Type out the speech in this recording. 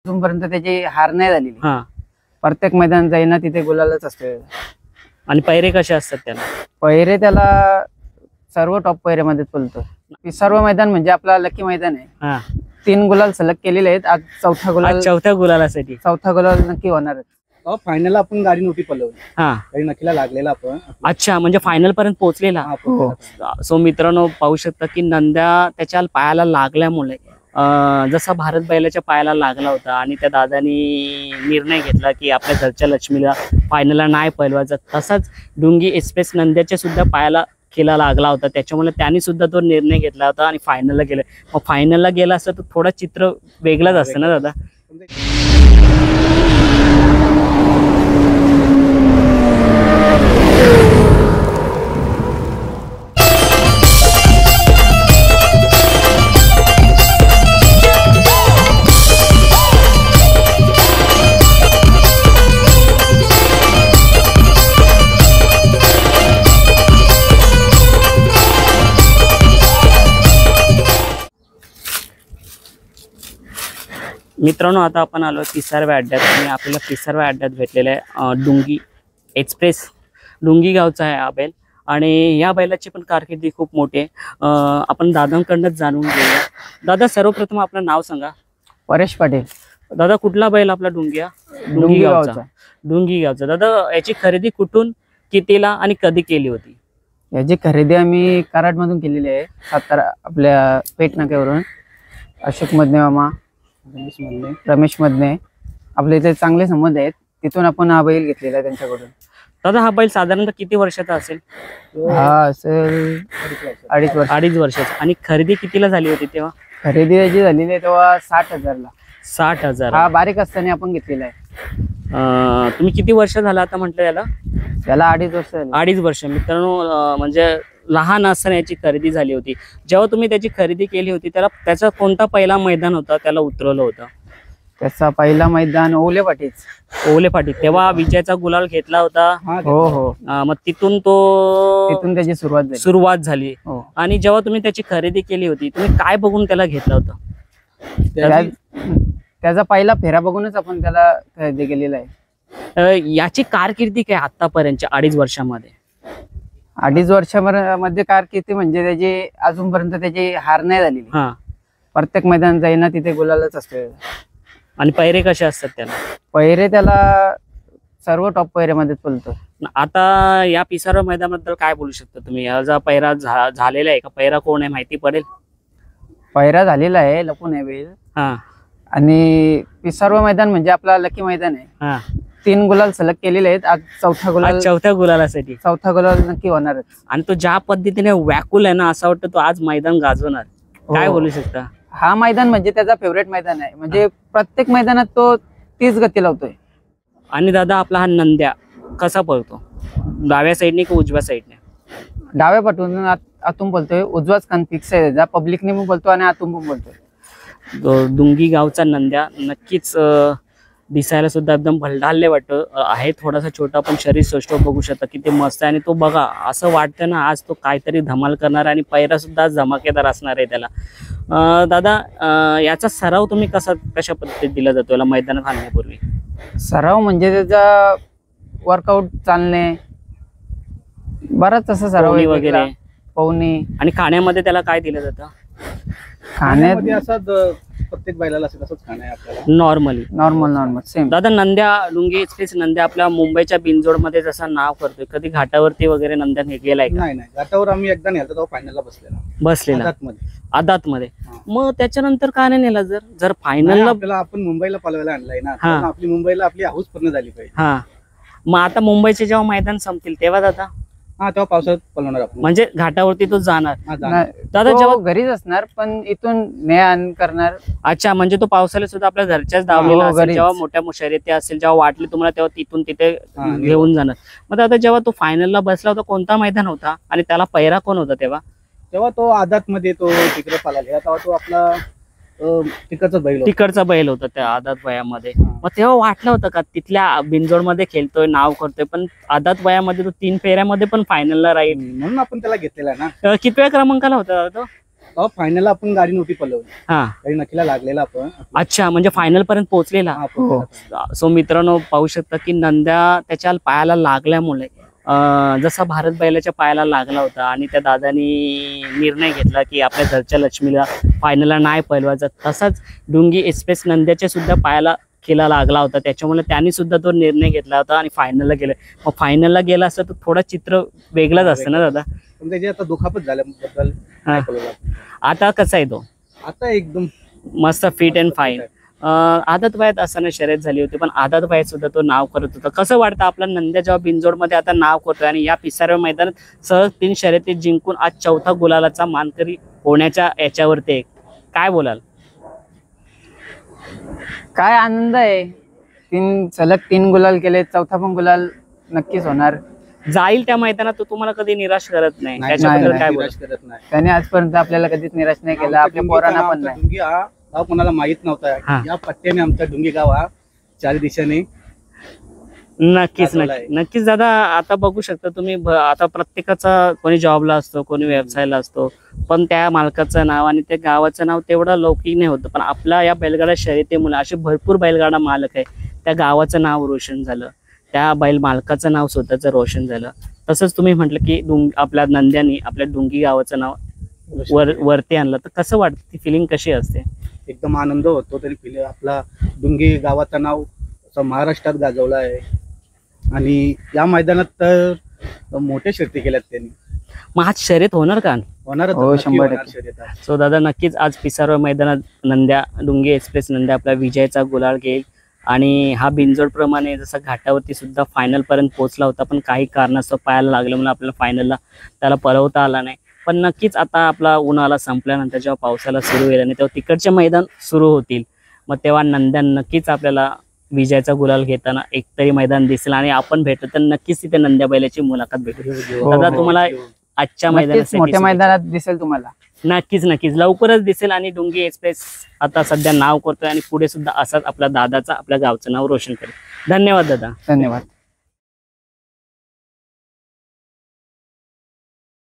अजूनपर्यंत त्याची हार नाही झालेली. हा. प्रत्येक मैदान जाईना तिथे गुलालच असते. आणि पैरे कसे असतात त्याला? पहिरे त्याला सर्व टॉप पहिऱ्यामध्ये पळतो. सर्व मैदान म्हणजे आपला लकी मैदान आहे. हा. 3 गुलाल सलग केलेले आहेत. आज चौथा गुलालासाठी चौथा गुलाल नक्की होणार आहे. फायनल आपण गाडी नव्हती पळवली. हा. गाडी नक्कीला लागलेला आपण. अच्छा, म्हणजे फायनल पर्यंत पोहोचलेला. हो. सो मित्रांनो पाहू शकता की नंद्या त्याच्या पायाला लागल्यामुळे जसा भारत बैलाच्या पायाला लागला होता आणि त्या दादानी निर्णय घेतला की आपल्या घरच्या लक्ष्मीला फायनलला नाही पळवायचं, तसाच डुंगी एक्सप्रेस नंद्याच्या सुद्धा पायाला खिला लागला होता. त्याच्यामुळे त्यांनी सुद्धा तो निर्णय घेतला होता आणि फायनलला गेले. मग फायनलला गेला असतं तर थोडं चित्र वेगळंच असतं ना दादा. मित्रांनो आता आपण आलो 30व्या अड्ड्यात आणि आपल्याला 30व्या अड्ड्यात भेटलेला आहे डुंगी एक्सप्रेस. डुंगी गावचा आहे हा बैल आणि या बैलाची पण कारकिर्दी खूप मोठी आहे. आपण दादांकडूनच जाणून घेऊया. दादा सर्वप्रथम आपलं नाव सांगा. परेश पाटील. दादा कुठला बैल आपला डुंगी? डुंगी गावचा. डुंगी गावचा. दादा याची खरेदी कुठून, कितीला आणि कधी केली होती? याची खरेदी आम्ही कराड मधून केलेली आहे. सातारा आपल्या पेठ नाक्यावरून. अशोक मधने मामा, रमेश मधने, आपल्या इथे चांगले संबंध आहेत. तिथून आपण हा बैल घेतलेला आहे त्यांच्याकडून. दादा हा बैल साधारणतः किती वर्षाचा असेल? हा असेल 2.5 वर्ष. 2.5 वर्षाचा. आणि खरेदी कितीला झाली होती तेव्हा? खरेदी त्याची झालेली आहे तेव्हा 60,000 ला. 60,000. हा बारीक असताना आपण घेतलेला आहे. तुम्ही किती वर्ष झाला आता म्हटलं याला? त्याला 2.5 वर्ष झाली. 2.5 वर्ष. मित्रांनो म्हणजे लहान असताना याची खरेदी झाली होती. जेव्हा तुम्ही त्याची खरेदी केली होती त्याचा कोणता पहिला मैदान होता त्याला उतरवलं होतं? त्याचा पहिला मैदान ओले पाटीच. ओले पाटील. तेव्हा विजयाचा गुलाल घेतला होता. हो हो. मग तिथून त्याची सुरुवात झाली. हो. आणि जेव्हा तुम्ही त्याची खरेदी केली होती तुम्ही काय बघून त्याला घेतलं होतं? त्याचा पहिला फेरा बघूनच आपण त्याला खरेदी केलेला आहे. याची कारकिर्दी काय आतापर्यंतच्या 2.5 वर्षामध्ये? 2.5 वर्षामध्ये कारकिर्दी म्हणजे त्याची अजूनपर्यंत त्याची हार नाही झालेली. हा. प्रत्येक मैदान जाईना तिथे गुलालच असते. आणि पैरे कसे असतात त्याला? पहिरे त्याला सर्व टॉप पहिऱ्यामध्ये पळतो. आता या 30व्या मैदानाबद्दल काय बोलू शकता तुम्ही? याचा पैरा झालेला आहे का? पैरा कोण आहे माहिती पडेल? पहिरा झालेला आहे, लपून आहे बैल. हा. आणि 30व्या मैदान म्हणजे आपला लकी मैदान आहे. हा. 3 गुलाल सलग केलेले आहेत. आज चौथ्या गुलालासाठी चौथा गुलाल नक्की होणारच. आणि तो ज्या पद्धतीने व्याकुल आहे ना, असं वाटतं तो आज मैदान गाजवणार. काय बोलू शकता? हा मैदान म्हणजे त्याचा फेवरेट मैदान आहे. म्हणजे प्रत्येक मैदानात तो तीच गती लावतोय. आणि दादा आपला हा नंद्या कसा पळतो? डाव्या साईडने की उजव्या साईडने? डाव्या पाठवून आतून बोलतोय. उजवाच कान फिक्स आहे त्याचा. पब्लिकने पण बोलतो आणि आतून पण बोलतोय. डुंगी गावचा नंद्या नक्कीच दिसायला सुद्धा एकदम भलढाल्ले वाटतं आहे. थोडासा छोटा पण शरीर सृष्ट बघू शकता किती मस्त आहे. आणि तो बघा असं वाटतं ना आज तो काहीतरी धमाल करणार आणि पैरा सुद्धा धमाकेदार असणार आहे त्याला. दादा याचा सराव तुम्ही कशा पद्धतीत दिला जातो याला मैदानात आणण्यापूर्वी? सराव म्हणजे त्याचा वर्कआउट, चालणे, बराच असा सराव वगैरे पवनी. आणि खाण्यामध्ये त्याला काय दिलं जातं? खाण्यामध्ये असंच प्रत्येक बैलाला असंच खाणं आहे आपल्याला. Normal same. दादा नंद्या डुंगी एक्सप्रेस नंद्या आपल्या मुंबईच्या बिनजोड मध्ये जसं नाव करतोय, कधी घाटावरती वगैरे नंद्या गेलाय का? नाही, घाटावर आम्ही एकदा नेलतो तेव्हा फायनलला बसलेला. आदात मध्ये. मग त्याच्यानंतर का नाही नेला? जर फायनलला आपल्याला आपण मुंबईला पळवायला आणलाय ना, आपली मुंबईला आपली हाऊस पूर्ण झाली पाहिजे. हा. मग आता मुंबईचे जेव्हा मैदान संपतील तेव्हा दादा तेव्हा पावसाळ्यात पळवणार आपण. म्हणजे घाटावरती तो जाणार. दादा जेव्हा घरीच असणार पण इथून ने करणार. अच्छा, म्हणजे तो पावसाळ्यात सुद्धा आपल्या घरच्याच दावलेला असेल. जेव्हा मोठ्या शर्यती असेल जेव्हा वाटली तुम्हाला तेव्हा तिथून तिथे घेऊन जाणार. मग आता जेव्हा तो फायनलला बसला होता कोणता मैदान होता आणि त्याला पैरा कोण होता तेव्हा? तो आदात मध्ये तो तिकडे पळाला. तेव्हा तो आपला तिकडचा बैल होता त्या आदात वयामध्ये. मग तेव्हा वाटलं होतं का तिथल्या बिनजोड मध्ये खेळतोय, नाव करतोय, पण आदात वयामध्ये तो 3 फेऱ्यामध्ये पण फायनलला राहील म्हणून आपण त्याला घेतलेला ना. कितव्या क्रमांकाला होता तो? फायनलला आपण गाडी नव्हती पलवली, हा गाडी नक्कीला लागलेला आपण. अच्छा, म्हणजे फायनल पर्यंत पोहोचलेला. हा, पोहोचलेला. सो मित्रांनो पाहू शकता की नंद्या त्याच्या पायाला लागल्यामुळे जसा भारत बैलाच्या पायाला लागला होता आणि त्या दादानी निर्णय घेतला की आपल्या घरच्या लक्ष्मीला फायनलला नाही पळवायचं, तसाच डुंगी एक्सप्रेस नंद्याच्या सुद्धा पायाला खेळा लागला होता. त्याच्यामुळे त्यांनी सुद्धा तो निर्णय घेतला होता आणि फायनलला गेले. मग फायनलला गेला असतं तर थोडं चित्र वेगळंच असतं ना दादा. पण त्याची आता दुखापत झाल्याबद्दल नाही पळवला. आता कसा आहे तो? आता एकदम मस्त फिट अँड फाईन. आदत वयात असताना शर्यत झाली होती, पण आदत वयात सुद्धा तो नाव करत होता. कसं वाटतं आपला नंद्या जेव्हा बिनजोडमध्ये आता नाव करतोय आणि या पिसाऱ्या मैदानात सहज 3 शर्यतीत जिंकून आज 4था गुलालाचा मानकरी होण्याच्या याच्यावरती आहे. काय बोलाल? काय आनंद आहे. 3 गुलाल केले, 4था पण गुलाल नक्कीच होणार. जाईल त्या मैदानात तो तुम्हाला कधी निराश करत नाही, नाही, त्याच्याबद्दल नाही, काय निराश बोलाल? करत नाही. त्याने आजपर्यंत आपल्याला कधीच निराश नाही केलं, आपल्या पोरांना पण नाही. डुंगी हा कोणाला माहित हा. नव्हता. या पट्ट्याने आमचा डुंगी गाव हा 4 दिशाने नक्कीच गाजवला आहे. नक्कीच दादा. आता बघू शकता तुम्ही आता प्रत्येकाचा कोणी जॉबला असतो, कोणी व्यवसायाला असतो, पण त्या मालकाचं नाव आणि त्या गावाचं नाव तेवढं लौकिक नाही होतं. पण आपल्या या बैलगाडा शर्यतीमुळे असे भरपूर बैलगाडा मालक आहे, त्या गावाचं नाव रोशन झालं, त्या बैल मालकाचं नाव स्वतःचं रोशन झालं. तसंच तुम्ही म्हटलं की आपल्या नंद्यानी आपल्या डुंगी गावाचं नाव वरती आणलं, तर कसं वाटतं? ती फिलिंग कशी असते? एकदम आनंद होतो. तरी पहिले आपला डुंगी गावाचं नाव असं महाराष्ट्रात गाजवलं आहे आणि या मैदानात तर मोठ्या शर्ती केल्यात त्यांनी. मग आज शर्यत होणार का? होणारच, हो, नक्की 100% होणार शर्यत आज. सो दादा नक्कीच आज पिसारो मैदानात नंद्या डुंगी एक्सप्रेस नंद्या आपला विजयाचा गुलाल घेईल. आणि हा बिनजोडप्रमाणे जसा घाटावरती सुद्धा फायनल पर्यंत पोहोचला होता, पण काही कारणास्तव पायाला लागल्यामुळे आपल्याला फायनलला त्याला पळवता आला नाही. पण नक्कीच आता आपला उन्हाळा संपल्यानंतर जेव्हा पावसाला सुरू होईल आणि तेव्हा तिकडचे मैदान सुरू होतील, मग तेव्हा नंद्या नक्कीच आपल्याला विजयाचा गुलाल घेताना एकतरी मैदान दिसेल आणि आपण भेटू तर नक्कीच तिथे नंद्या बैलाची मुलाखत भेटू. हो, दादा हो. तुम्हाला आजच्या नक्कीच मैदानासाठी मोठ्या मैदानात दिसेल तुम्हाला. नक्कीच लवकरच दिसेल. आणि डुंगी एक्सप्रेस आता सध्या नाव करतोय आणि पुढे सुद्धा असाच आपल्या दादाचा आपल्या गावचं नाव रोशन करेल. धन्यवाद दादा. धन्यवाद.